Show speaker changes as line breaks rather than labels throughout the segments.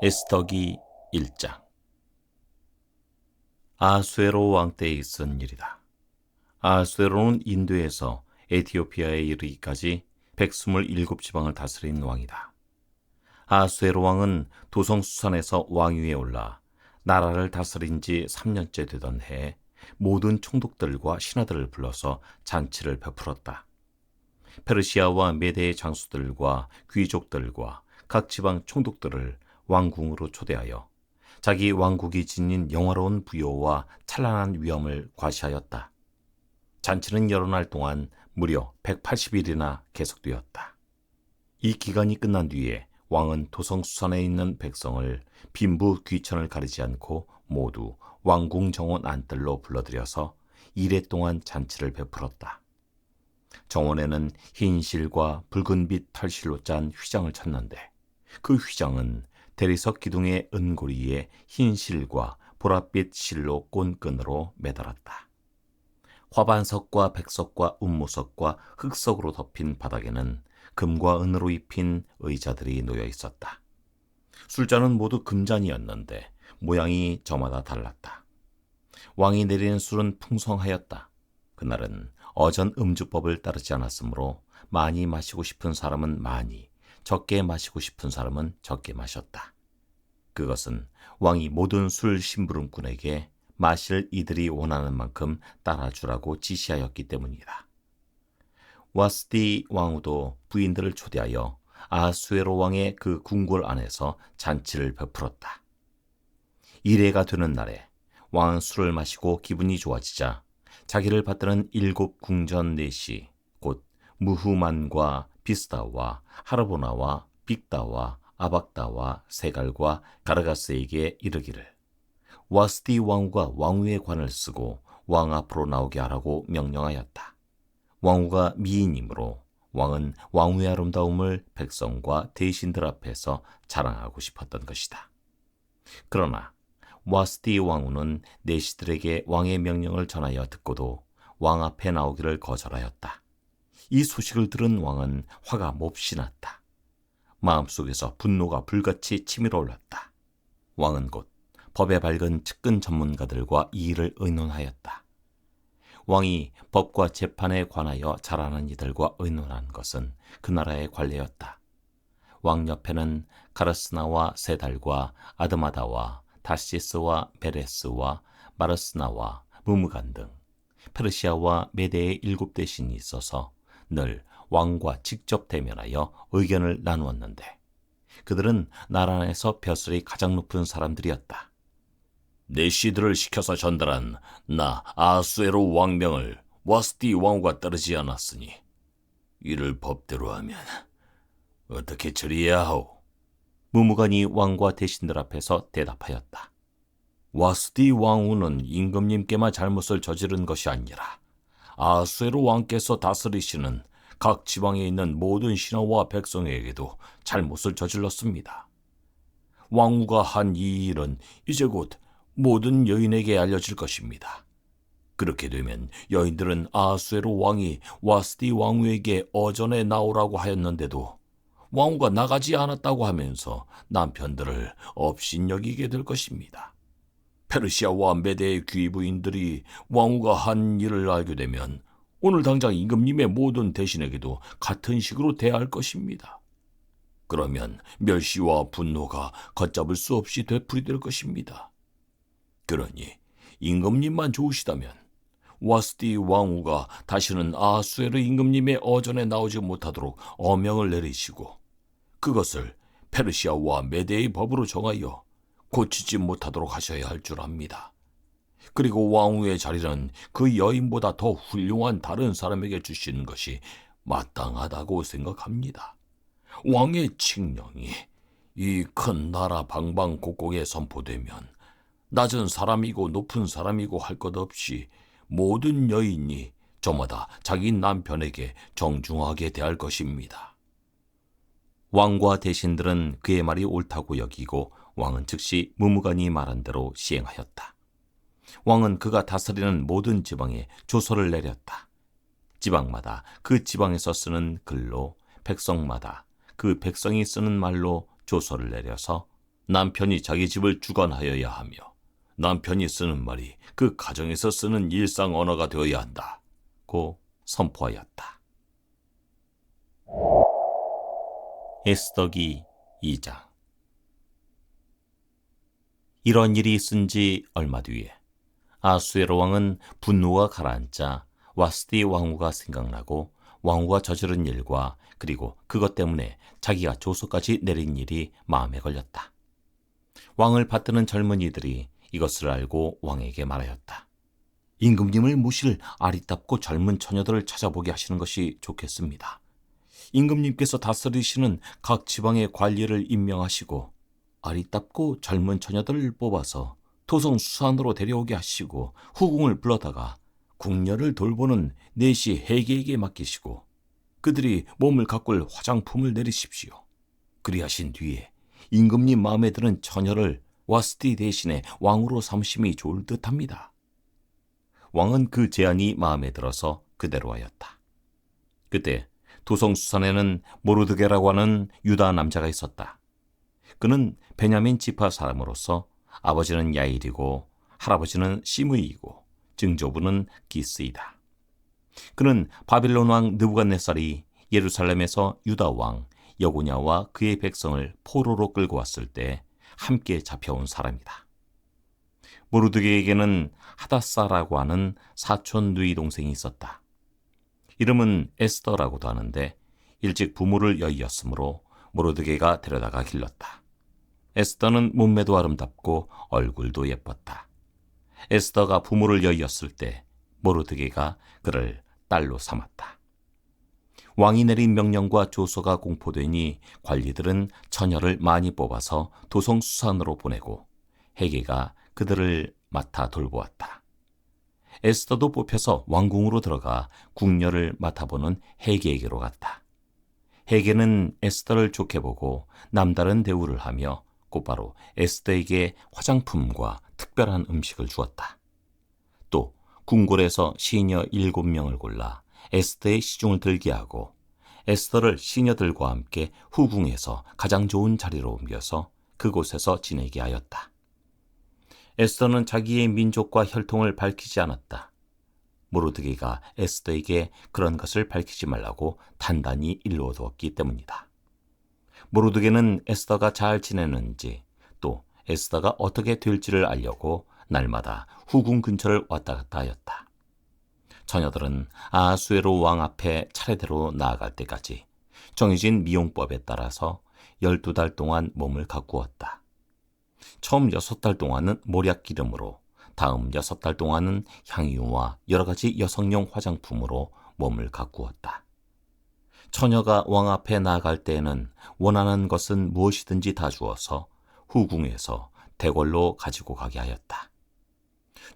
에스더기 1장. 아수에로 왕 때에 있은 일이다. 아수에로는 인도에서 에티오피아에 이르기까지 127지방을 다스린 왕이다. 아수에로 왕은 도성수산에서 왕위에 올라 나라를 다스린 지 3년째 되던 해에 모든 총독들과 신하들을 불러서 잔치를 베풀었다. 페르시아와 메대의 장수들과 귀족들과 각 지방 총독들을 왕궁으로 초대하여 자기 왕국이 지닌 영화로운 부요와 찬란한 위엄을 과시하였다. 잔치는 여러 날 동안 무려 180일이나 계속되었다. 이 기간이 끝난 뒤에 왕은 도성수산에 있는 백성을 빈부 귀천을 가리지 않고 모두 왕궁 정원 안뜰로 불러들여서 이래 동안 잔치를 베풀었다. 정원에는 흰 실과 붉은빛 털실로 짠 휘장을 쳤는데 그 휘장은 대리석 기둥의 은고리에 흰 실과 보랏빛 실로 꼰끈으로 매달았다. 화반석과 백석과 운무석과 흑석으로 덮인 바닥에는 금과 은으로 입힌 의자들이 놓여 있었다. 술잔은 모두 금잔이었는데 모양이 저마다 달랐다. 왕이 내리는 술은 풍성하였다. 그날은 어전 음주법을 따르지 않았으므로 많이 마시고 싶은 사람은 많이, 적게 마시고 싶은 사람은 적게 마셨다. 그것은 왕이 모든 술 심부름꾼에게 마실 이들이 원하는 만큼 따라주라고 지시하였기 때문이다. 와스디 왕후도 부인들을 초대하여 아수에로 왕의 그 궁궐 안에서 잔치를 베풀었다. 이래가 되는 날에 왕은 술을 마시고 기분이 좋아지자 자기를 받드는 7 궁전 넷이 곧 무후만과 비스다와 하르보나와 빅다와 아박다와 세갈과 가르가스에게 이르기를 와스디 왕후가 왕후의 관을 쓰고 왕 앞으로 나오게 하라고 명령하였다. 왕후가 미인이므로 왕은 왕후의 아름다움을 백성과 대신들 앞에서 자랑하고 싶었던 것이다. 그러나 와스디 왕후는 내시들에게 왕의 명령을 전하여 듣고도 왕 앞에 나오기를 거절하였다. 이 소식을 들은 왕은 화가 몹시 났다. 마음속에서 분노가 불같이 치밀어 올랐다. 왕은 곧 법에 밝은 측근 전문가들과 이 일을 의논하였다. 왕이 법과 재판에 관하여 잘 아는 이들과 의논한 것은 그 나라의 관례였다. 왕 옆에는 가르스나와 세달과 아드마다와 다시스와 베레스와 마르스나와 무무간 등 페르시아와 메대의 7 대신이 있어서 늘 왕과 직접 대면하여 의견을 나누었는데 그들은 나라 안에서 벼슬이 가장 높은 사람들이었다. 내시들을 시켜서 전달한 나 아수에로 왕명을 와스디 왕후가 따르지 않았으니 이를 법대로 하면 어떻게 처리해야 하오? 무무간이 왕과 대신들 앞에서 대답하였다. 와스디 왕후는 임금님께만 잘못을 저지른 것이 아니라 아수에로 왕께서 다스리시는 각 지방에 있는 모든 신하와 백성에게도 잘못을 저질렀습니다. 왕후가 한 이 일은 이제 곧 모든 여인에게 알려질 것입니다. 그렇게 되면 여인들은 아수에로 왕이 와스디 왕후에게 어전에 나오라고 하였는데도 왕후가 나가지 않았다고 하면서 남편들을 업신여기게 될 것입니다. 페르시아와 메대의 귀부인들이 왕후가 한 일을 알게 되면 오늘 당장 임금님의 모든 대신에게도 같은 식으로 대할 것입니다. 그러면 멸시와 분노가 걷잡을 수 없이 되풀이될 것입니다. 그러니 임금님만 좋으시다면 와스디 왕후가 다시는 아수에르 임금님의 어전에 나오지 못하도록 어명을 내리시고 그것을 페르시아와 메대의 법으로 정하여 고치지 못하도록 하셔야 할 줄 압니다. 그리고 왕후의 자리는 그 여인보다 더 훌륭한 다른 사람에게 주시는 것이 마땅하다고 생각합니다. 왕의 칙령이 이 큰 나라 방방곡곡에 선포되면 낮은 사람이고 높은 사람이고 할 것 없이 모든 여인이 저마다 자기 남편에게 정중하게 대할 것입니다. 왕과 대신들은 그의 말이 옳다고 여기고 왕은 즉시 무무간이 말한 대로 시행하였다. 왕은 그가 다스리는 모든 지방에 조서를 내렸다. 지방마다 그 지방에서 쓰는 글로 백성마다 그 백성이 쓰는 말로 조서를 내려서 남편이 자기 집을 주관하여야 하며 남편이 쓰는 말이 그 가정에서 쓰는 일상 언어가 되어야 한다. 고 선포하였다. 에스더기 2장. 이런 일이 있은 지 얼마 뒤에 아수에로 왕은 분노가 가라앉자 와스디 왕후가 생각나고 왕후가 저지른 일과 그리고 그것 때문에 자기가 조서까지 내린 일이 마음에 걸렸다. 왕을 받드는 젊은이들이 이것을 알고 왕에게 말하였다. 임금님을 모실 아리따고 젊은 처녀들을 찾아보게 하시는 것이 좋겠습니다. 임금님께서 다스리시는 각 지방의 관리를 임명하시고 아리따고 젊은 처녀들을 뽑아서 도성 수산으로 데려오게 하시고 후궁을 불러다가 궁녀를 돌보는 내시 해계에게 맡기시고 그들이 몸을 가꿀 화장품을 내리십시오. 그리하신 뒤에 임금님 마음에 드는 처녀를 와스티 대신에 왕으로 삼심이 좋을 듯합니다. 왕은 그 제안이 마음에 들어서 그대로 하였다. 그때 도성 수산에는 모르드게라고 하는 유다 남자가 있었다. 그는 베냐민 지파 사람으로서 아버지는 야일이고 할아버지는 시므이이고 증조부는 기스이다. 그는 바빌론 왕 느부갓네살이 예루살렘에서 유다 왕 여고냐와 그의 백성을 포로로 끌고 왔을 때 함께 잡혀온 사람이다. 모르드게에게는 하닷사라고 하는 사촌 누이 동생이 있었다. 이름은 에스더라고도 하는데 일찍 부모를 여의었으므로 모르드게가 데려다가 길렀다. 에스더는 몸매도 아름답고 얼굴도 예뻤다. 에스더가 부모를 여의었을 때 모르드게가 그를 딸로 삼았다. 왕이 내린 명령과 조서가 공포되니 관리들은 처녀를 많이 뽑아서 도성 수산으로 보내고 해게가 그들을 맡아 돌보았다. 에스더도 뽑혀서 왕궁으로 들어가 궁녀를 맡아보는 해게에게로 갔다. 해게는 에스더를 좋게 보고 남다른 대우를 하며 곧바로 에스더에게 화장품과 특별한 음식을 주었다. 또 궁궐에서 시녀 7명을 골라 에스더의 시중을 들게 하고 에스더를 시녀들과 함께 후궁에서 가장 좋은 자리로 옮겨서 그곳에서 지내게 하였다. 에스더는 자기의 민족과 혈통을 밝히지 않았다. 모르드게가 에스더에게 그런 것을 밝히지 말라고 단단히 일러두었기 때문이다. 모르드게는 에스더가 잘 지내는지 또 에스더가 어떻게 될지를 알려고 날마다 후궁 근처를 왔다 갔다 하였다. 처녀들은 아하수에로 왕 앞에 차례대로 나아갈 때까지 정해진 미용법에 따라서 12달 동안 몸을 가꾸었다. 처음 6달 동안은 몰약 기름으로, 다음 6달 동안은 향유와 여러 가지 여성용 화장품으로 몸을 가꾸었다. 처녀가 왕 앞에 나아갈 때에는 원하는 것은 무엇이든지 다 주어서 후궁에서 대궐로 가지고 가게 하였다.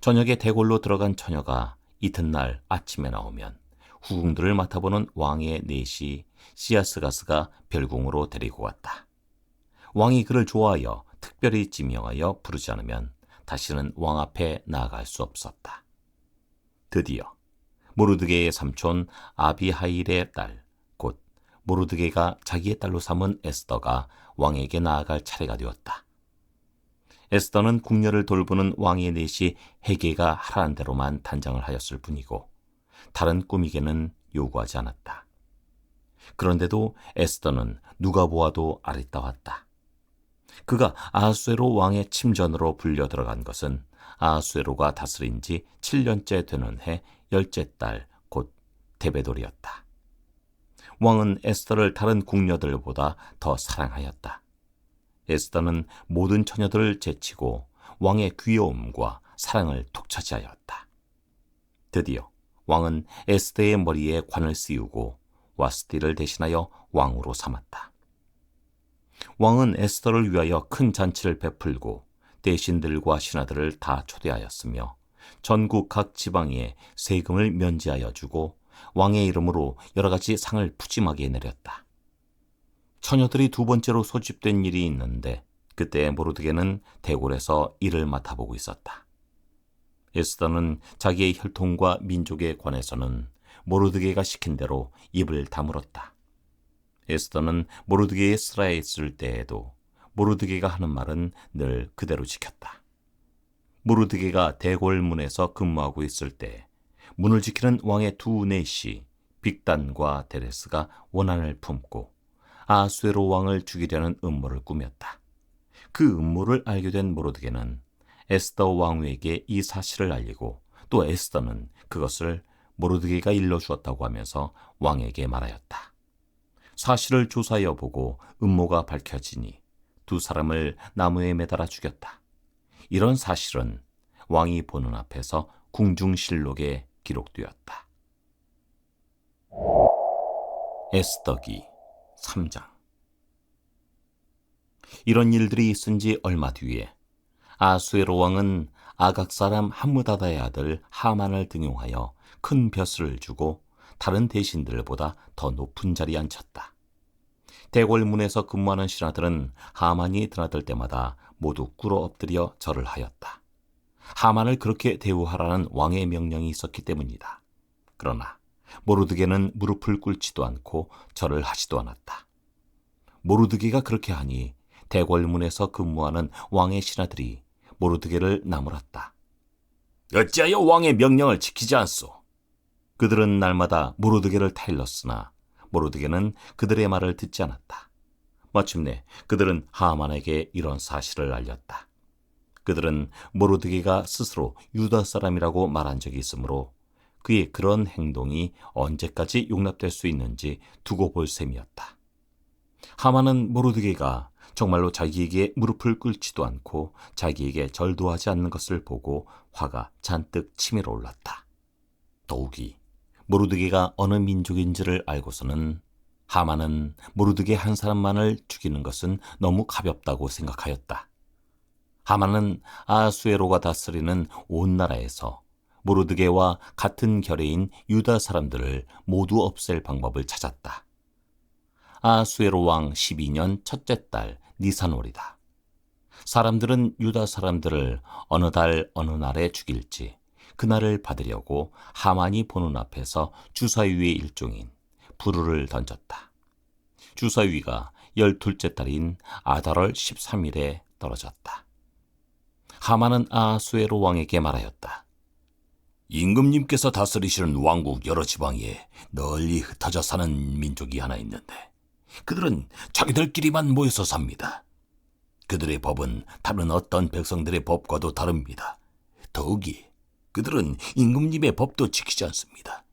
저녁에 대궐로 들어간 처녀가 이튿날 아침에 나오면 후궁들을 맡아보는 왕의 내시 시아스가스가 별궁으로 데리고 왔다. 왕이 그를 좋아하여 특별히 지명하여 부르지 않으면 다시는 왕 앞에 나아갈 수 없었다. 드디어 모르드게의 삼촌 아비하일의 딸, 곧 모르드게가 자기의 딸로 삼은 에스더가 왕에게 나아갈 차례가 되었다. 에스더는 궁녀를 돌보는 왕의 넷이 해게가 하라는 대로만 단장을 하였을 뿐이고 다른 꾸미개는 요구하지 않았다. 그런데도 에스더는 누가 보아도 아리따웠다. 그가 아하수에로 왕의 침전으로 불려 들어간 것은 아하수에로가 다스린 지 7년째 되는 해 10째 달 곧 데베돌이었다. 왕은 에스더를 다른 궁녀들보다 더 사랑하였다. 에스더는 모든 처녀들을 제치고 왕의 귀여움과 사랑을 독차지하였다. 드디어 왕은 에스더의 머리에 관을 씌우고 와스티를 대신하여 왕으로 삼았다. 왕은 에스더를 위하여 큰 잔치를 베풀고 대신들과 신하들을 다 초대하였으며 전국 각 지방에 세금을 면제하여 주고 왕의 이름으로 여러 가지 상을 푸짐하게 내렸다. 처녀들이 두 번째로 소집된 일이 있는데 그때 모르드게는 대궐에서 일을 맡아보고 있었다. 에스더는 자기의 혈통과 민족에 관해서는 모르드게가 시킨 대로 입을 다물었다. 에스더는 모르드게의 스라에 있을 때에도 모르드게가 하는 말은 늘 그대로 지켰다. 모르드게가 대궐문에서 근무하고 있을 때 문을 지키는 왕의 두 내시 빅단과 데레스가 원한을 품고 아수에로 왕을 죽이려는 음모를 꾸몄다. 그 음모를 알게 된 모르드게는 에스더 왕후에게 이 사실을 알리고 또 에스더는 그것을 모르드게가 일러주었다고 하면서 왕에게 말하였다. 사실을 조사해 보고 음모가 밝혀지니 두 사람을 나무에 매달아 죽였다. 이런 사실은 왕이 보는 앞에서 궁중실록에 기록되었다. 에스더기 3장. 이런 일들이 있은 지 얼마 뒤에 아수에로 왕은 아각 사람 함무다다의 아들 하만을 등용하여 큰 벼슬을 주고 다른 대신들보다 더 높은 자리에 앉혔다. 대궐문에서 근무하는 신하들은 하만이 드나들 때마다 모두 꿇어 엎드려 절을 하였다. 하만을 그렇게 대우하라는 왕의 명령이 있었기 때문이다. 그러나 모르드게는 무릎을 꿇지도 않고 절을 하지도 않았다. 모르드게가 그렇게 하니 대궐문에서 근무하는 왕의 신하들이 모르드게를 나무랐다. 어찌하여 왕의 명령을 지키지 않소? 그들은 날마다 모르드게를 타일렀으나 모르드게는 그들의 말을 듣지 않았다. 마침내 그들은 하만에게 이런 사실을 알렸다. 그들은 모르드게가 스스로 유다 사람이라고 말한 적이 있으므로 그의 그런 행동이 언제까지 용납될 수 있는지 두고 볼 셈이었다. 하만은 모르드게가 정말로 자기에게 무릎을 꿇지도 않고 자기에게 절도 하지 않는 것을 보고 화가 잔뜩 치밀어 올랐다. 더욱이 모르드게가 어느 민족인지를 알고서는 하만은 모르드게 한 사람만을 죽이는 것은 너무 가볍다고 생각하였다. 하만은 아수에로가 다스리는 온 나라에서 모르드게와 같은 결의인 유다 사람들을 모두 없앨 방법을 찾았다. 아수에로 왕 12년 첫째 달 니산월이다. 사람들은 유다 사람들을 어느 달 어느 날에 죽일지 그날을 받으려고 하만이 보는 앞에서 주사위의 일종인 부르를 던졌다. 주사위가 12째 달인 아달월 13일에 떨어졌다. 하만은 아수에로 왕에게 말하였다. 임금님께서 다스리시는 왕국 여러 지방에 널리 흩어져 사는 민족이 하나 있는데 그들은 자기들끼리만 모여서 삽니다. 그들의 법은 다른 어떤 백성들의 법과도 다릅니다. 더욱이 그들은 임금님의 법도 지키지 않습니다.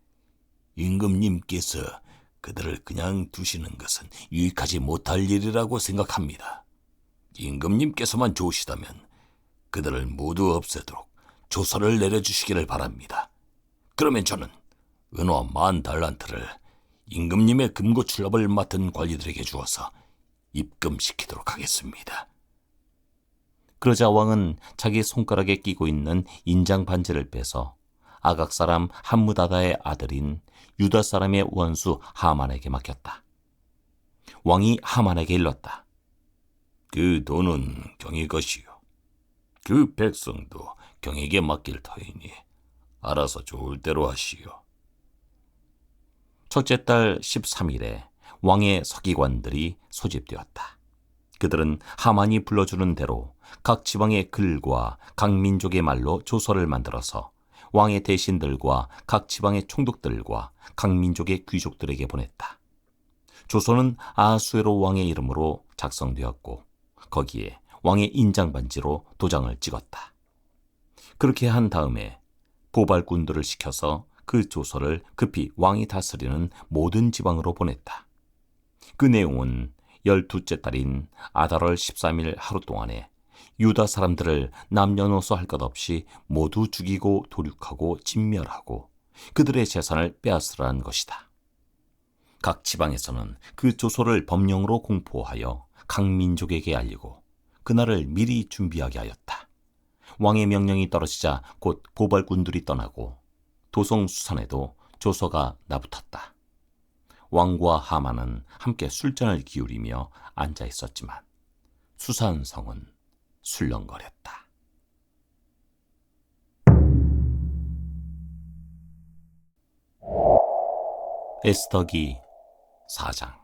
임금님께서 그들을 그냥 두시는 것은 유익하지 못할 일이라고 생각합니다. 임금님께서만 좋으시다면 그들을 모두 없애도록 조서를 내려주시기를 바랍니다. 그러면 저는 은화 10,000달란트를 임금님의 금고 출납을 맡은 관리들에게 주어서 입금시키도록 하겠습니다. 그러자 왕은 자기 손가락에 끼고 있는 인장 반지를 빼서 아각 사람 함무다다의 아들인 유다 사람의 원수 하만에게 맡겼다. 왕이 하만에게 일렀다. 그 돈은 경의 것이요. 그 백성도 경에게 맡길 터이니 알아서 좋을 대로 하시오. 첫째 달 13일에 왕의 서기관들이 소집되었다. 그들은 하만이 불러주는 대로 각 지방의 글과 각 민족의 말로 조서를 만들어서 왕의 대신들과 각 지방의 총독들과 각 민족의 귀족들에게 보냈다. 조서는 아수에로 왕의 이름으로 작성되었고 거기에 왕의 인장반지로 도장을 찍었다. 그렇게 한 다음에 보발꾼들을 시켜서 그 조서를 급히 왕이 다스리는 모든 지방으로 보냈다. 그 내용은 12째 달인 아달월 13일 하루 동안에 유다 사람들을 남녀노소 할 것 없이 모두 죽이고 도륙하고 진멸하고 그들의 재산을 빼앗으라는 것이다. 각 지방에서는 그 조서를 법령으로 공포하여 각 민족에게 알리고 그날을 미리 준비하게 하였다. 왕의 명령이 떨어지자 곧 보발꾼들이 떠나고 도성 수산에도 조서가 나붙었다. 왕과 하만은 함께 술잔을 기울이며 앉아 있었지만 수산성은 술렁거렸다. 에스더기 4장.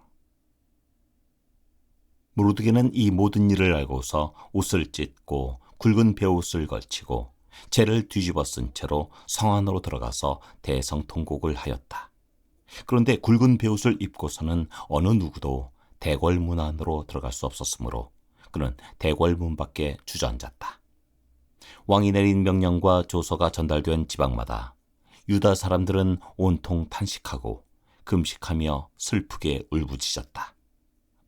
모르드게는 이 모든 일을 알고서 옷을 찢고 굵은 베옷을 걸치고 재를 뒤집어 쓴 채로 성 안으로 들어가서 대성통곡을 하였다. 그런데 굵은 베옷을 입고서는 어느 누구도 대궐문 안으로 들어갈 수 없었으므로 그는 대궐문 밖에 주저앉았다. 왕이 내린 명령과 조서가 전달된 지방마다 유다 사람들은 온통 탄식하고 금식하며 슬프게 울부짖었다.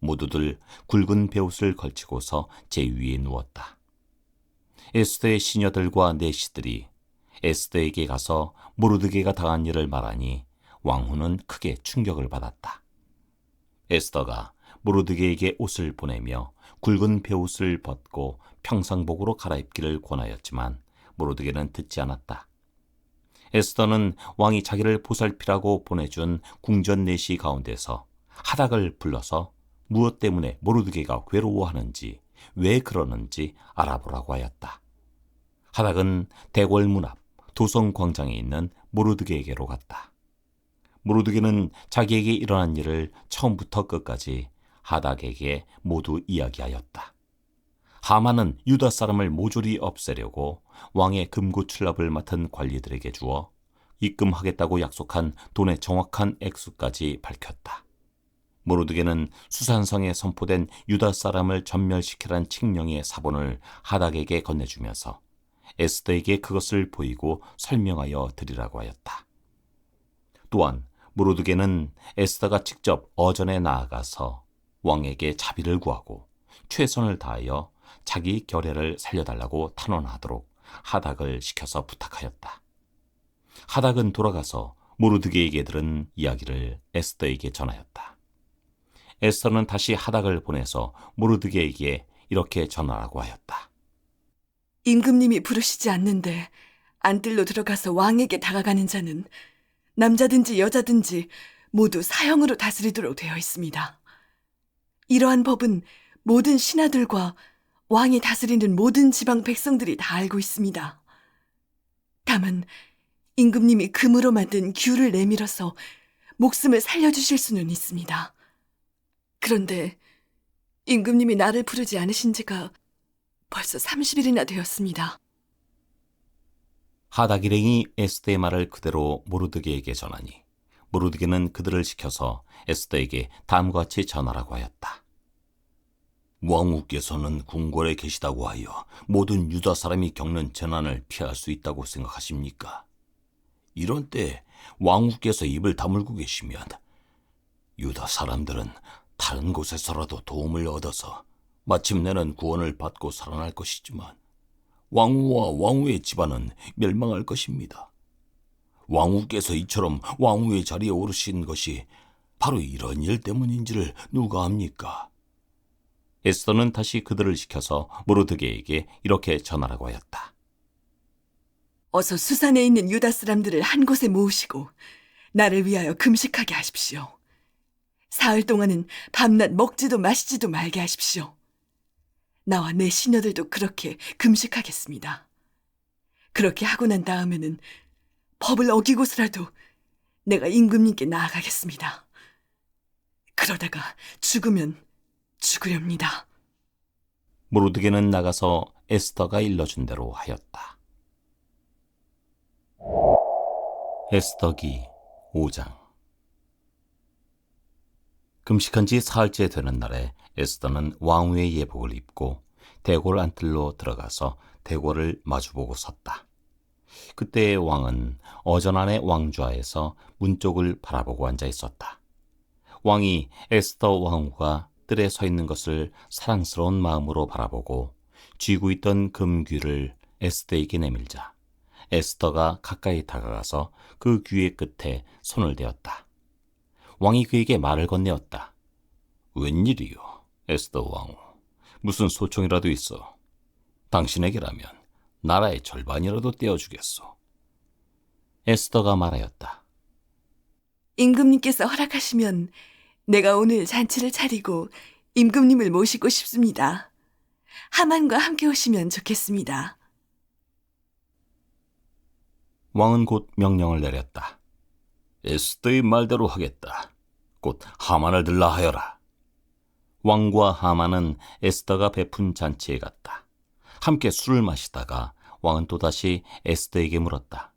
모두들 굵은 베옷을 걸치고서 제 위에 누웠다. 에스더의 시녀들과 내시들이 에스더에게 가서 모르드게가 당한 일을 말하니 왕후는 크게 충격을 받았다. 에스더가 모르드게에게 옷을 보내며 굵은 베옷을 벗고 평상복으로 갈아입기를 권하였지만 모르드게는 듣지 않았다. 에스더는 왕이 자기를 보살피라고 보내준 궁전 내시 가운데서 하닥을 불러서 무엇 때문에 모르드게가 괴로워하는지 왜 그러는지 알아보라고 하였다. 하닥은 대궐문 앞 도성 광장에 있는 모르드게에게로 갔다. 모르드게는 자기에게 일어난 일을 처음부터 끝까지 하닥에게 모두 이야기하였다. 하만은 유다 사람을 모조리 없애려고 왕의 금고출납을 맡은 관리들에게 주어 입금하겠다고 약속한 돈의 정확한 액수까지 밝혔다. 모르드게는 수산성에 선포된 유다 사람을 전멸시키란 칙령의 사본을 하닥에게 건네주면서 에스더에게 그것을 보이고 설명하여 드리라고 하였다. 또한 모르드게는 에스더가 직접 어전에 나아가서 왕에게 자비를 구하고 최선을 다하여 자기 결혜를 살려달라고 탄원하도록 하닥을 시켜서 부탁하였다. 하닥은 돌아가서 모르드게에게 들은 이야기를 에스더에게 전하였다. 에스더는 다시 하닥을 보내서 모르드게에게 이렇게 전하라고 하였다.
임금님이 부르시지 않는데 안뜰로 들어가서 왕에게 다가가는 자는 남자든지 여자든지 모두 사형으로 다스리도록 되어 있습니다. 이러한 법은 모든 신하들과 왕이 다스리는 모든 지방 백성들이 다 알고 있습니다. 다만 임금님이 금으로 만든 규를 내밀어서 목숨을 살려주실 수는 있습니다. 그런데 임금님이 나를 부르지 않으신 지가 벌써 30일이나 되었습니다.
하닥 일행이 에스더의 말을 그대로 모르드게에게 전하니 모르드게는 그들을 시켜서 에스더에게 다음과 같이 전하라고 하였다. 왕후께서는 궁궐에 계시다고 하여 모든 유다 사람이 겪는 재난을 피할 수 있다고 생각하십니까? 이런 때 왕후께서 입을 다물고 계시면 유다 사람들은 다른 곳에서라도 도움을 얻어서 마침내는 구원을 받고 살아날 것이지만 왕후와 왕후의 집안은 멸망할 것입니다. 왕후께서 이처럼 왕후의 자리에 오르신 것이 바로 이런 일 때문인지를 누가 압니까? 에스더는 다시 그들을 시켜서 모르드게에게 이렇게 전하라고 하였다.
어서 수산에 있는 유다 사람들을 한 곳에 모으시고 나를 위하여 금식하게 하십시오. 사흘 동안은 밤낮 먹지도 마시지도 말게 하십시오. 나와 내 시녀들도 그렇게 금식하겠습니다. 그렇게 하고 난 다음에는 법을 어기고서라도 내가 임금님께 나아가겠습니다. 그러다가 죽으면 죽으렵니다.
모르드게는 나가서 에스더가 일러준 대로 하였다. 에스더기 5장. 금식한 지 사흘째 되는 날에 에스더는 왕후의 예복을 입고 대궐 안뜰로 들어가서 대궐을 마주보고 섰다. 그때 왕은 어전 안의 왕좌에서 문 쪽을 바라보고 앉아 있었다. 왕이 에스더 왕후가 뜰에 서 있는 것을 사랑스러운 마음으로 바라보고 쥐고 있던 금귀를 에스더에게 내밀자 에스더가 가까이 다가가서 그 귀의 끝에 손을 대었다. 왕이 그에게 말을 건네었다. 웬일이요, 에스더 왕후. 무슨 소총이라도 있어. 당신에게라면 나라의 절반이라도 떼어주겠소. 에스더가 말하였다.
임금님께서 허락하시면 내가 오늘 잔치를 차리고 임금님을 모시고 싶습니다. 하만과 함께 오시면 좋겠습니다.
왕은 곧 명령을 내렸다. 에스더의 말대로 하겠다. 곧 하만을 들라 하여라. 왕과 하만은 에스더가 베푼 잔치에 갔다. 함께 술을 마시다가 왕은 또다시 에스더에게 물었다.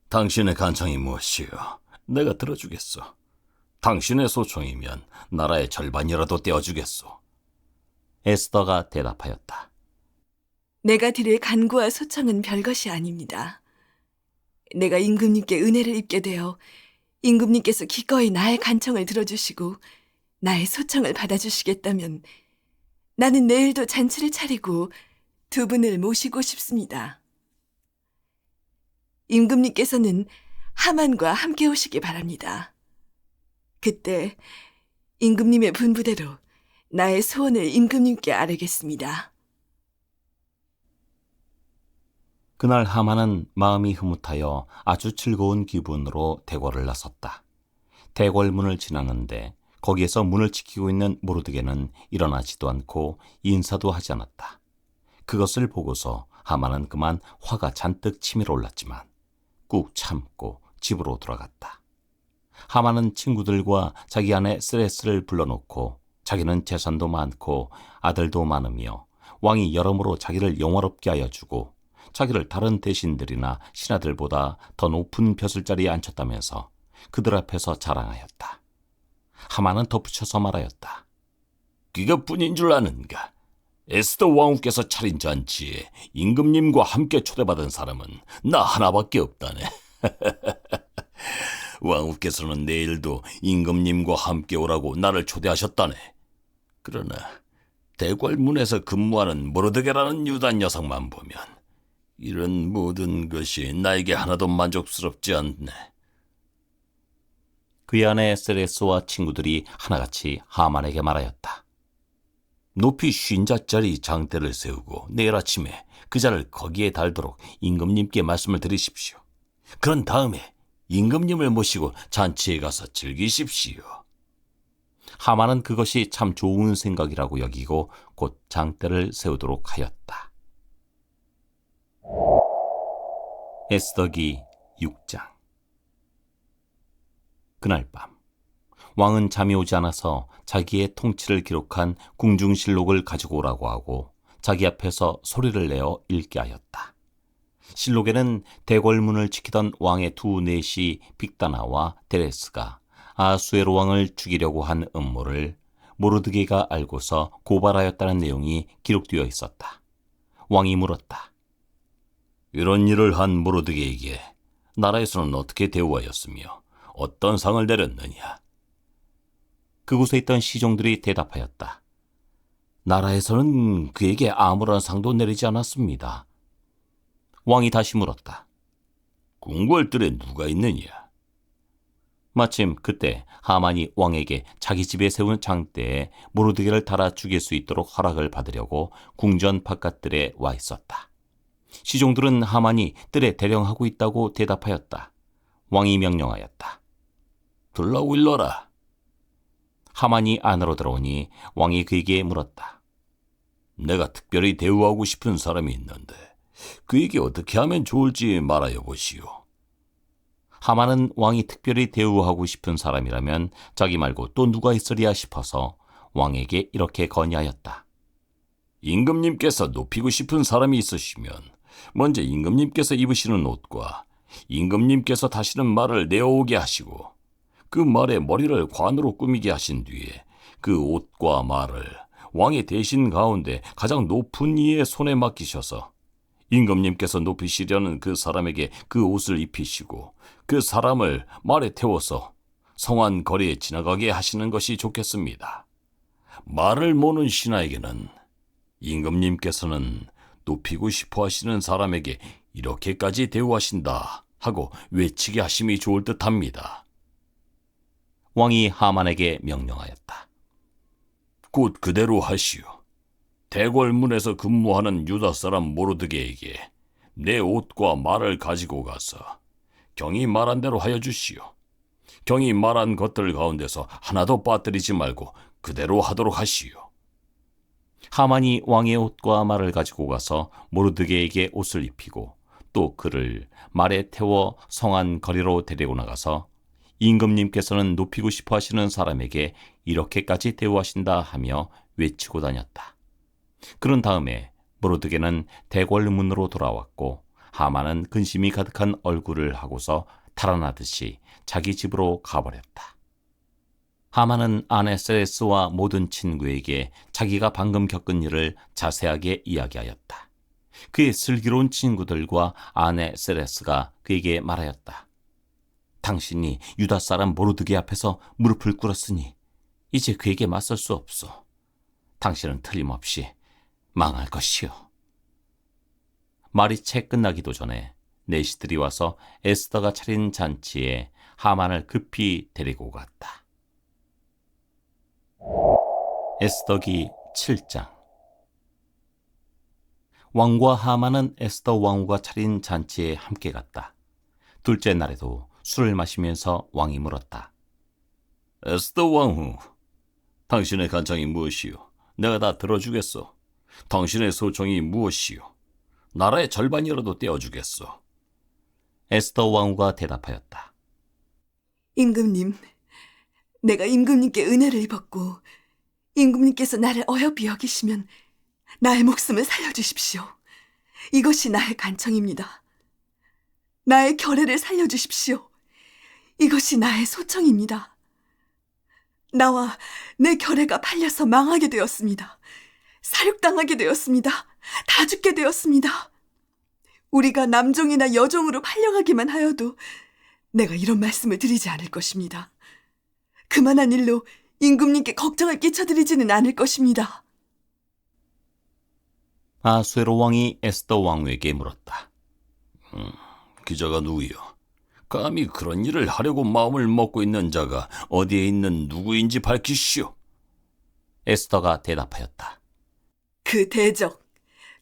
당신의 간청이 무엇이요? 내가 들어주겠소. 당신의 소총이면 나라의 절반이라도 떼어주겠소. 에스더가 대답하였다.
내가 드릴 간구와 소청은 별것이 아닙니다. 내가 임금님께 은혜를 입게 되어 임금님께서 기꺼이 나의 간청을 들어주시고 나의 소청을 받아주시겠다면 나는 내일도 잔치를 차리고 두 분을 모시고 싶습니다. 임금님께서는 하만과 함께 오시기 바랍니다. 그때 임금님의 분부대로 나의 소원을 임금님께 아뢰겠습니다.
그날 하만은 마음이 흐뭇하여 아주 즐거운 기분으로 대궐을 나섰다. 대궐문을 지나는데 거기에서 문을 지키고 있는 모르드게는 일어나지도 않고 인사도 하지 않았다. 그것을 보고서 하만은 그만 화가 잔뜩 치밀어 올랐지만 꾹 참고 집으로 돌아갔다. 하만은 친구들과 자기 아내 스레스를 불러놓고 자기는 재산도 많고 아들도 많으며 왕이 여러모로 자기를 영화롭게 하여 주고 자기를 다른 대신들이나 신하들보다 더 높은 벼슬자리에 앉혔다면서 그들 앞에서 자랑하였다. 하만은 덧붙여서 말하였다. 그것뿐인 줄 아는가? 에스더 왕후께서 차린 잔치에 임금님과 함께 초대받은 사람은 나 하나밖에 없다네. 왕후께서는 내일도 임금님과 함께 오라고 나를 초대하셨다네. 그러나 대궐문에서 근무하는 모르드게라는 유다 녀석만 보면 이런 모든 것이 나에게 하나도 만족스럽지 않네. 그의 아내 세레스와 친구들이 하나같이 하만에게 말하였다. 높이 50자짜리 장대를 세우고 내일 아침에 그 자를 거기에 달도록 임금님께 말씀을 드리십시오. 그런 다음에 임금님을 모시고 잔치에 가서 즐기십시오. 하만은 그것이 참 좋은 생각이라고 여기고 곧 장대를 세우도록 하였다. 에스더기 6장. 그날 밤 왕은 잠이 오지 않아서 자기의 통치를 기록한 궁중실록을 가지고 오라고 하고 자기 앞에서 소리를 내어 읽게 하였다. 실록에는 대궐문을 지키던 왕의 두 내시 빅다나와 데레스가 아수에로 왕을 죽이려고 한 음모를 모르드게가 알고서 고발하였다는 내용이 기록되어 있었다. 왕이 물었다. 이런 일을 한 모르드게에게 나라에서는 어떻게 대우하였으며 어떤 상을 내렸느냐? 그곳에 있던 시종들이 대답하였다. 나라에서는 그에게 아무런 상도 내리지 않았습니다. 왕이 다시 물었다. 궁궐들에 누가 있느냐? 마침 그때 하만이 왕에게 자기 집에 세운 장대에 모르드게를 달아 죽일 수 있도록 허락을 받으려고 궁전 바깥들에 와 있었다. 시종들은 하만이 뜰에 대령하고 있다고 대답하였다. 왕이 명령하였다. 들라고 일러라. 하만이 안으로 들어오니 왕이 그에게 물었다. 내가 특별히 대우하고 싶은 사람이 있는데 그에게 어떻게 하면 좋을지 말하여 보시오. 하만은 왕이 특별히 대우하고 싶은 사람이라면 자기 말고 또 누가 있으리야 싶어서 왕에게 이렇게 건의하였다. 임금님께서 높이고 싶은 사람이 있으시면 먼저 임금님께서 입으시는 옷과 임금님께서 타시는 말을 내어오게 하시고 그 말의 머리를 관으로 꾸미게 하신 뒤에 그 옷과 말을 왕의 대신 가운데 가장 높은 이의 손에 맡기셔서 임금님께서 높이시려는 그 사람에게 그 옷을 입히시고 그 사람을 말에 태워서 성안 거리에 지나가게 하시는 것이 좋겠습니다. 말을 모는 신하에게는 임금님께서는 높이고 싶어 하시는 사람에게 이렇게까지 대우하신다 하고 외치게 하심이 좋을 듯합니다. 왕이 하만에게 명령하였다. 곧 그대로 하시오. 대궐문에서 근무하는 유다 사람 모르드게에게 내 옷과 말을 가지고 가서 경이 말한 대로 하여 주시오. 경이 말한 것들 가운데서 하나도 빠뜨리지 말고 그대로 하도록 하시오. 하만이 왕의 옷과 말을 가지고 가서 모르드게에게 옷을 입히고 또 그를 말에 태워 성안 거리로 데리고 나가서 임금님께서는 높이고 싶어 하시는 사람에게 이렇게까지 대우하신다 하며 외치고 다녔다. 그런 다음에 모르드게는 대궐문으로 돌아왔고 하만은 근심이 가득한 얼굴을 하고서 달아나듯이 자기 집으로 가버렸다. 하만은 아내 세레스와 모든 친구에게 자기가 방금 겪은 일을 자세하게 이야기하였다. 그의 슬기로운 친구들과 아내 세레스가 그에게 말하였다. 당신이 유다 사람 모르드게 앞에서 무릎을 꿇었으니 이제 그에게 맞설 수 없어. 당신은 틀림없이 망할 것이요. 말이 채 끝나기도 전에 내시들이 와서 에스더가 차린 잔치에 하만을 급히 데리고 갔다. 에스더기 7장. 왕과 하만은 에스더 왕후가 차린 잔치에 함께 갔다. 둘째 날에도 술을 마시면서 왕이 물었다. 에스더 왕후, 당신의 간청이 무엇이요? 내가 다 들어주겠소. 당신의 소청이 무엇이요? 나라의 절반이라도 떼어주겠소. 에스더 왕후가 대답하였다.
임금님, 내가 임금님께 은혜를 입었고 임금님께서 나를 어여삐 여기시면 나의 목숨을 살려주십시오. 이것이 나의 간청입니다. 나의 결혜를 살려주십시오. 이것이 나의 소청입니다. 나와 내 결혜가 팔려서 망하게 되었습니다. 사륙당하게 되었습니다. 다 죽게 되었습니다. 우리가 남종이나 여종으로 팔려가기만 하여도 내가 이런 말씀을 드리지 않을 것입니다. 그만한 일로 임금님께 걱정을 끼쳐드리지는 않을 것입니다.
아수에로 왕이 에스더 왕후에게 물었다. 기자가 누구요? 감히 그런 일을 하려고 마음을 먹고 있는 자가 어디에 있는 누구인지 밝히시오. 에스더가 대답하였다.
그 대적,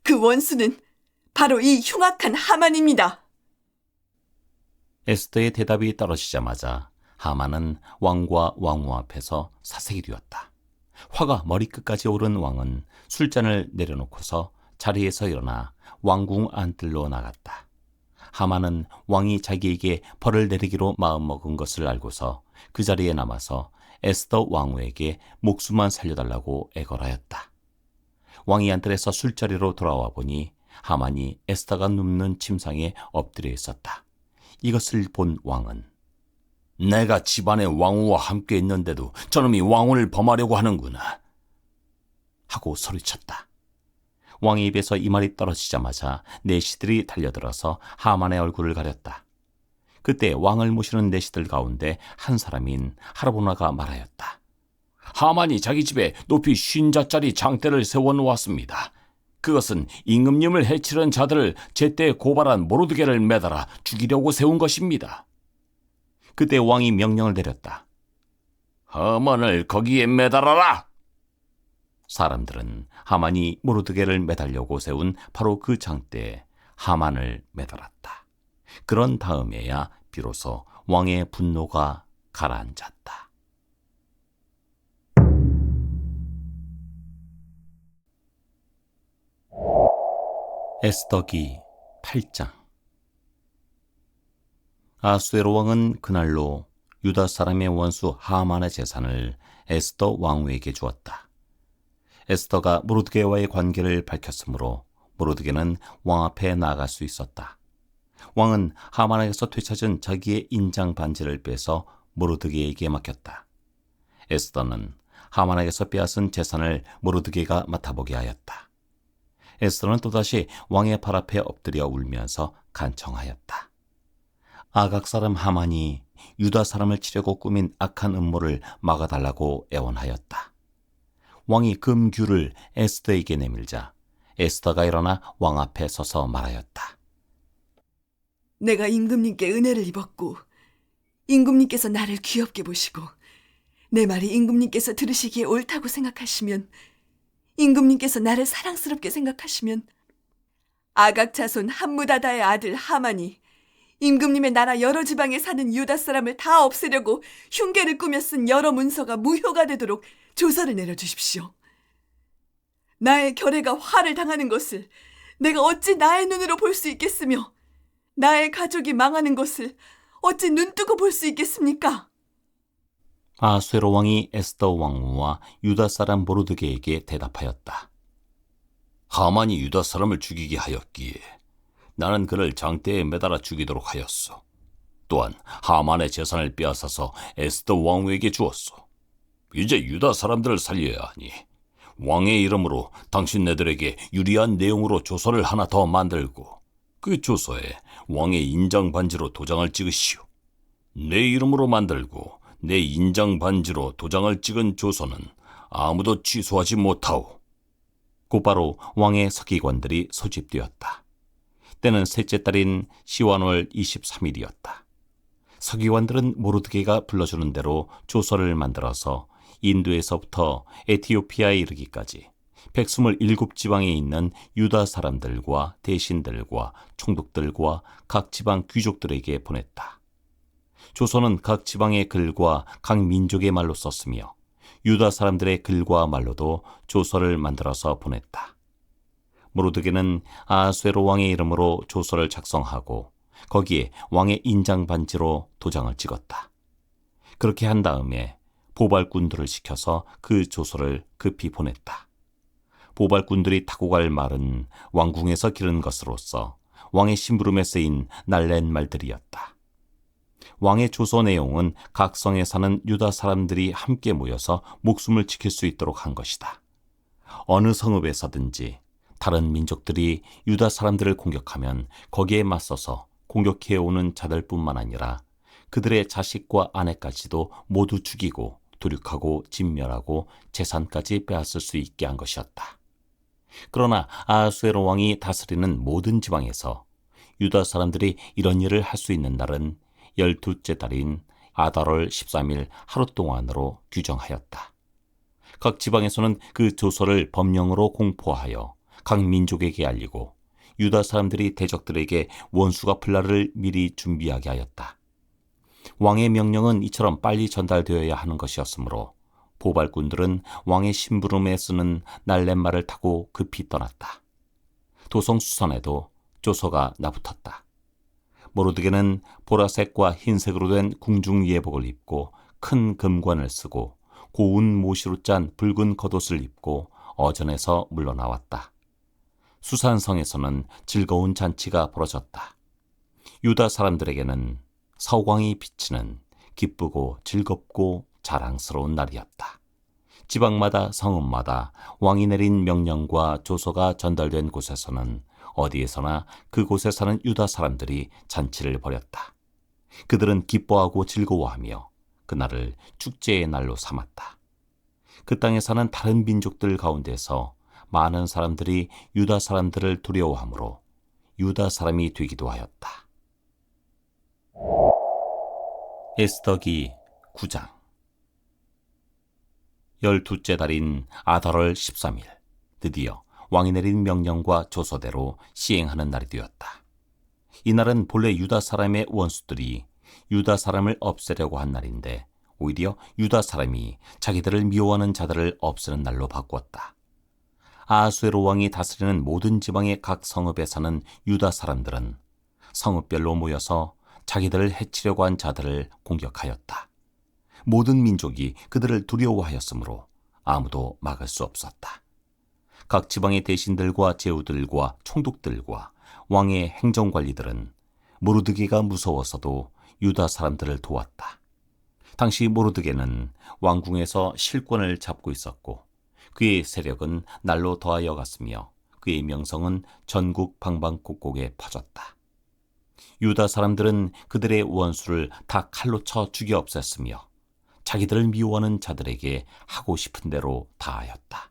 그 원수는 바로 이 흉악한 하만입니다.
에스더의 대답이 떨어지자마자 하만은 왕과 왕후 앞에서 사색이 되었다. 화가 머리끝까지 오른 왕은 술잔을 내려놓고서 자리에서 일어나 왕궁 안뜰로 나갔다. 하만은 왕이 자기에게 벌을 내리기로 마음먹은 것을 알고서 그 자리에 남아서 에스더 왕후에게 목숨만 살려달라고 애걸하였다. 왕이 안뜰에서 술자리로 돌아와 보니 하만이 에스더가 눕는 침상에 엎드려 있었다. 이것을 본 왕은 내가 집안의 왕후와 함께 있는데도 저놈이 왕후를 범하려고 하는구나 하고 소리쳤다. 왕의 입에서 이 말이 떨어지자마자 내시들이 달려들어서 하만의 얼굴을 가렸다. 그때 왕을 모시는 내시들 가운데 한 사람인 하라보나가 말하였다. 하만이 자기 집에 높이 50자짜리 장대를 세워놓았습니다. 그것은 임금님을 해치는 자들을 제때 고발한 모르드게를 매달아 죽이려고 세운 것입니다. 그때 왕이 명령을 내렸다. 하만을 거기에 매달아라! 사람들은 하만이 모르드게를 매달려고 세운 바로 그 장대에 하만을 매달았다. 그런 다음에야 비로소 왕의 분노가 가라앉았다. 에스더기 8장. 아수에로 왕은 그날로 유다 사람의 원수 하만의 재산을 에스더 왕후에게 주었다. 에스더가 모르드게와의 관계를 밝혔으므로 모르드게는 왕 앞에 나아갈 수 있었다. 왕은 하만에게서 되찾은 자기의 인장 반지를 빼서 모르드게에게 맡겼다. 에스더는 하만에게서 빼앗은 재산을 모르드게가 맡아보게 하였다. 에스더는 또다시 왕의 발 앞에 엎드려 울면서 간청하였다. 아각 사람 하만이 유다 사람을 치려고 꾸민 악한 음모를 막아달라고 애원하였다. 왕이 금규를 에스더에게 내밀자 에스더가 일어나 왕 앞에 서서 말하였다.
내가 임금님께 은혜를 입었고 임금님께서 나를 귀엽게 보시고 내 말이 임금님께서 들으시기에 옳다고 생각하시면, 임금님께서 나를 사랑스럽게 생각하시면 아각 자손 함무다다의 아들 하만이 임금님의 나라 여러 지방에 사는 유다 사람을 다 없애려고 흉계를 꾸며 쓴 여러 문서가 무효가 되도록 조서를 내려주십시오. 나의 결혜가 화를 당하는 것을 내가 어찌 나의 눈으로 볼 수 있겠으며 나의 가족이 망하는 것을 어찌 눈 뜨고 볼 수 있겠습니까?
아수에로 왕이 에스더 왕후와 유다 사람 모르드게에게 대답하였다. 하만이 유다 사람을 죽이게 하였기에 나는 그를 장대에 매달아 죽이도록 하였소. 또한 하만의 재산을 빼앗아서 에스더 왕후에게 주었소. 이제 유다 사람들을 살려야 하니 왕의 이름으로 당신네들에게 유리한 내용으로 조서를 하나 더 만들고 그 조서에 왕의 인장 반지로 도장을 찍으시오. 내 이름으로 만들고 내 인장 반지로 도장을 찍은 조서는 아무도 취소하지 못하오. 곧바로 왕의 서기관들이 소집되었다. 때는 셋째 달인 시완월 23일이었다. 서기관들은 모르드게가 불러주는 대로 조서를 만들어서 인도에서부터 에티오피아에 이르기까지 127지방에 있는 유다 사람들과 대신들과 총독들과 각 지방 귀족들에게 보냈다. 조서는 각 지방의 글과 각 민족의 말로 썼으며 유다 사람들의 글과 말로도 조서를 만들어서 보냈다. 모르드게는 아하수에로 왕의 이름으로 조서를 작성하고 거기에 왕의 인장 반지로 도장을 찍었다. 그렇게 한 다음에 보발꾼들을 시켜서 그 조서를 급히 보냈다. 보발꾼들이 타고 갈 말은 왕궁에서 기른 것으로서 왕의 심부름에 쓰인 날랜 말들이었다. 왕의 조서 내용은 각 성에 사는 유다 사람들이 함께 모여서 목숨을 지킬 수 있도록 한 것이다. 어느 성읍에서든지 다른 민족들이 유다 사람들을 공격하면 거기에 맞서서 공격해오는 자들뿐만 아니라 그들의 자식과 아내까지도 모두 죽이고 도륙하고 진멸하고 재산까지 빼앗을 수 있게 한 것이었다. 그러나 아하수에로 왕이 다스리는 모든 지방에서 유다 사람들이 이런 일을 할 수 있는 날은 12째 달인 아달월 13일 하루 동안으로 규정하였다. 각 지방에서는 그 조서를 법령으로 공포하여 각 민족에게 알리고 유다 사람들이 대적들에게 원수가 풀 날을 미리 준비하게 하였다. 왕의 명령은 이처럼 빨리 전달되어야 하는 것이었으므로 보발꾼들은 왕의 심부름에 쓰는 날렛말을 타고 급히 떠났다. 도성 수선에도 조서가 나붙었다. 모르드게는 보라색과 흰색으로 된 궁중 예복을 입고 큰 금관을 쓰고 고운 모시로 짠 붉은 겉옷을 입고 어전에서 물러나왔다. 수산성에서는 즐거운 잔치가 벌어졌다. 유다 사람들에게는 서광이 비치는 기쁘고 즐겁고 자랑스러운 날이었다. 지방마다 성읍마다 왕이 내린 명령과 조서가 전달된 곳에서는 어디에서나 그곳에 사는 유다 사람들이 잔치를 벌였다. 그들은 기뻐하고 즐거워하며 그날을 축제의 날로 삼았다. 그 땅에 사는 다른 민족들 가운데서 많은 사람들이 유다 사람들을 두려워하므로 유다 사람이 되기도 하였다. 에스더기 9장 12째 달인 아달월 13일 드디어 왕이 내린 명령과 조서대로 시행하는 날이 되었다. 이날은 본래 유다 사람의 원수들이 유다 사람을 없애려고 한 날인데 오히려 유다 사람이 자기들을 미워하는 자들을 없애는 날로 바꾸었다. 아하수에로 왕이 다스리는 모든 지방의 각 성읍에 사는 유다 사람들은 성읍별로 모여서 자기들을 해치려고 한 자들을 공격하였다. 모든 민족이 그들을 두려워하였으므로 아무도 막을 수 없었다. 각 지방의 대신들과 제후들과 총독들과 왕의 행정관리들은 모르드게가 무서워서도 유다 사람들을 도왔다. 당시 모르드게는 왕궁에서 실권을 잡고 있었고 그의 세력은 날로 더하여 갔으며 그의 명성은 전국 방방곡곡에 퍼졌다. 유다 사람들은 그들의 원수를 다 칼로 쳐 죽여 없앴으며 자기들을 미워하는 자들에게 하고 싶은 대로 다하였다.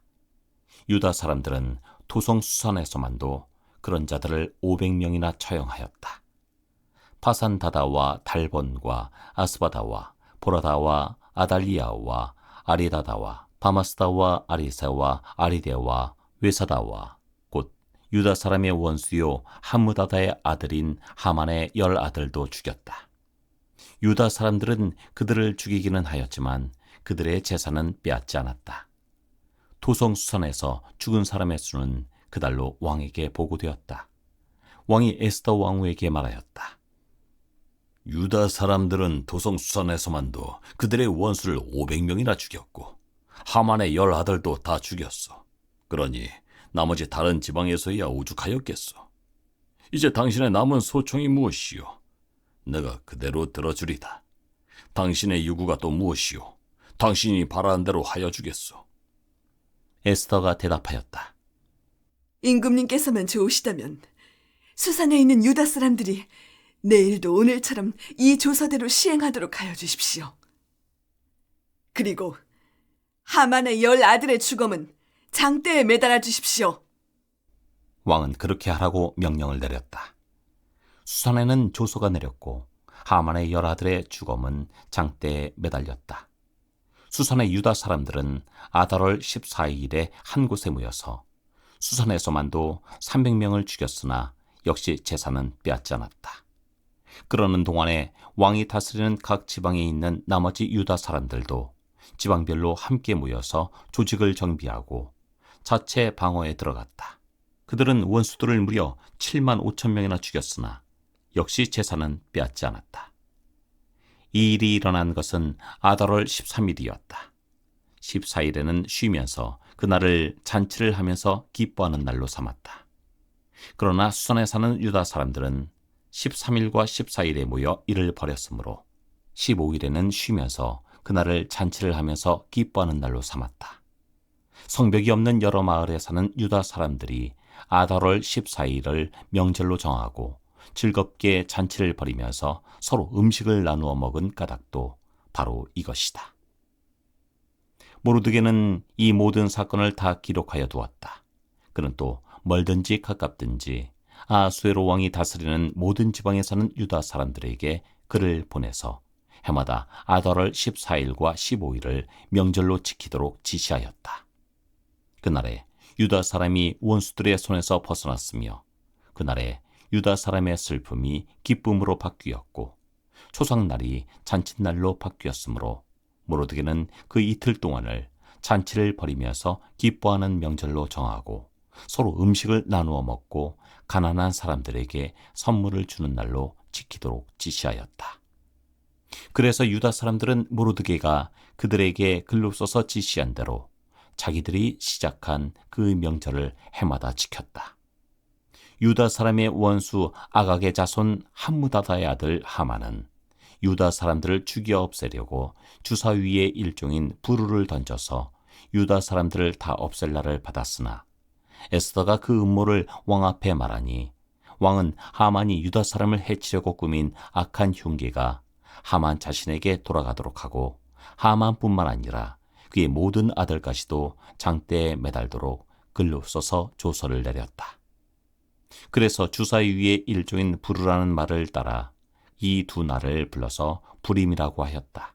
유다 사람들은 도성 수산에서만도 그런 자들을 500명이나 처형하였다. 파산다다와 달본과 아스바다와 보라다와 아달리아와 아리다다와 바마스다와 아리세와 아리데와 외사다와 곧 유다 사람의 원수요 함무다다의 아들인 하만의 10아들도 죽였다. 유다 사람들은 그들을 죽이기는 하였지만 그들의 재산은 빼앗지 않았다. 도성수산에서 죽은 사람의 수는 그달로 왕에게 보고되었다. 왕이 에스더 왕후에게 말하였다.
유다 사람들은 도성 수산에서만도 그들의 원수를 500명이나 죽였고 하만의 10아들도 다 죽였어. 그러니 나머지 다른 지방에서야 오죽하였겠어. 이제 당신의 남은 소총이 무엇이요? 내가 그대로 들어주리다. 당신의 요구가 또 무엇이요? 당신이 바라는 대로 하여 주겠소.
에스더가 대답하였다.
임금님께서만 좋으시다면 수산에 있는 유다 사람들이 내일도 오늘처럼 이 조서대로 시행하도록 하여 주십시오. 그리고 하만의 10아들의 주검은 장대에 매달아 주십시오.
왕은 그렇게 하라고 명령을 내렸다. 수산에는 조서가 내렸고 하만의 10아들의 주검은 장대에 매달렸다. 수산의 유다 사람들은 아달월 14일에 한 곳에 모여서 수산에서만도 300명을 죽였으나 역시 재산은 빼앗지 않았다. 그러는 동안에 왕이 다스리는 각 지방에 있는 나머지 유다 사람들도 지방별로 함께 모여서 조직을 정비하고 자체 방어에 들어갔다. 그들은 원수들을 무려 7만 5천 명이나 죽였으나 역시 재산은 빼앗지 않았다. 이 일이 일어난 것은 아달월 13일이었다. 14일에는 쉬면서 그날을 잔치를 하면서 기뻐하는 날로 삼았다. 그러나 수산에 사는 유다 사람들은 13일과 14일에 모여 일을 벌였으므로 15일에는 쉬면서 그날을 잔치를 하면서 기뻐하는 날로 삼았다. 성벽이 없는 여러 마을에 사는 유다 사람들이 아달월 14일을 명절로 정하고 즐겁게 잔치를 벌이면서 서로 음식을 나누어 먹은 까닭도 바로 이것이다. 모르드게는 이 모든 사건을 다 기록하여 두었다. 그는 또 멀든지 가깝든지 아수에로 왕이 다스리는 모든 지방에 사는 유다 사람들에게 글을 보내서 해마다 아달월 14일과 15일을 명절로 지키도록 지시하였다. 그날에 유다 사람이 원수들의 손에서 벗어났으며 그날에 유다 사람의 슬픔이 기쁨으로 바뀌었고 초상날이 잔칫날로 바뀌었으므로 모르드게는 그 이틀 동안을 잔치를 벌이면서 기뻐하는 명절로 정하고 서로 음식을 나누어 먹고 가난한 사람들에게 선물을 주는 날로 지키도록 지시하였다. 그래서 유다 사람들은 모르드게가 그들에게 글로 써서 지시한 대로 자기들이 시작한 그 명절을 해마다 지켰다. 유다 사람의 원수 아각의 자손 함무다다의 아들 하만은 유다 사람들을 죽여 없애려고 주사위의 일종인 부르를 던져서 유다 사람들을 다 없앨 날을 받았으나 에스더가 그 음모를 왕 앞에 말하니 왕은 하만이 유다 사람을 해치려고 꾸민 악한 흉계가 하만 자신에게 돌아가도록 하고 하만뿐만 아니라 그의 모든 아들까지도 장대에 매달도록 글로 써서 조서를 내렸다. 그래서 주사위의 일종인 부르라는 말을 따라 이 두 날을 불러서 부림이라고 하였다.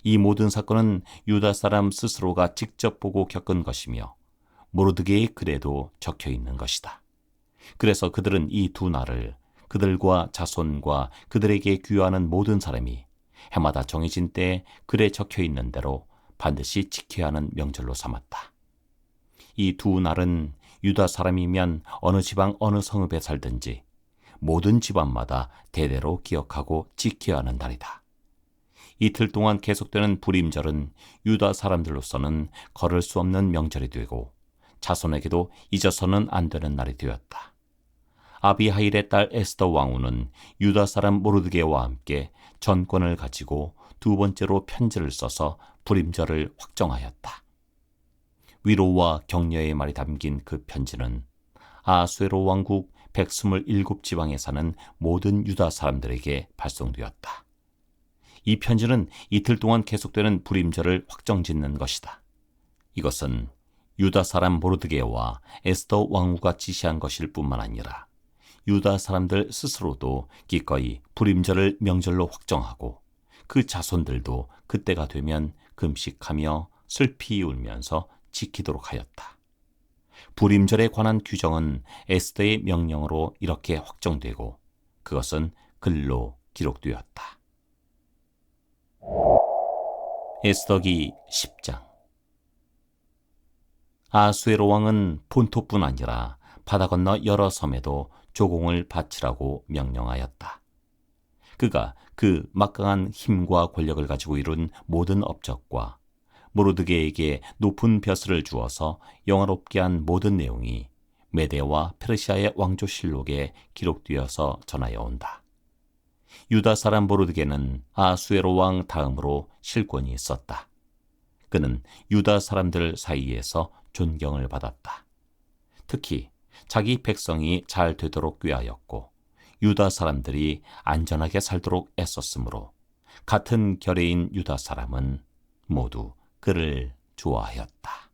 이 모든 사건은 유다 사람 스스로가 직접 보고 겪은 것이며 모르드게의 글에도 적혀 있는 것이다. 그래서 그들은 이 두 날을 그들과 자손과 그들에게 귀화하는 모든 사람이 해마다 정해진 때에 글에 적혀 있는 대로 반드시 지켜야 하는 명절로 삼았다. 이 두 날은 유다 사람이면 어느 지방 어느 성읍에 살든지 모든 집안마다 대대로 기억하고 지켜야 하는 날이다. 이틀 동안 계속되는 부림절은 유다 사람들로서는 걸을 수 없는 명절이 되고 자손에게도 잊어서는 안 되는 날이 되었다. 아비하일의 딸 에스더 왕후는 유다 사람 모르드게와 함께 전권을 가지고 두 번째로 편지를 써서 부림절을 확정하였다. 위로와 격려의 말이 담긴 그 편지는 아수에로 왕국 127지방에 사는 모든 유다 사람들에게 발송되었다. 이 편지는 이틀 동안 계속되는 부림절을 확정짓는 것이다. 이것은 유다 사람 모르드게와 에스더 왕후가 지시한 것일 뿐만 아니라 유다 사람들 스스로도 기꺼이 부림절을 명절로 확정하고 그 자손들도 그때가 되면 금식하며 슬피 울면서 지키도록 하였다. 부림절에 관한 규정은 에스더의 명령으로 이렇게 확정되고 그것은 글로 기록되었다. 에스더기 10장. 아수에로 왕은 본토뿐 아니라 바다 건너 여러 섬에도 조공을 바치라고 명령하였다.
그가 그 막강한 힘과 권력을 가지고 이룬 모든 업적과 모르드게에게 높은 벼슬을 주어서 영화롭게 한 모든 내용이 메데와 페르시아의 왕조실록에 기록되어서 전하여 온다. 유다 사람 모르드게는 아수에로 왕 다음으로 실권이 있었다. 그는 유다 사람들 사이에서 존경을 받았다. 특히 자기 백성이 잘 되도록 꾀하였고 유다 사람들이 안전하게 살도록 애썼으므로 같은 결의인 유다 사람은 모두 그를 좋아하였다.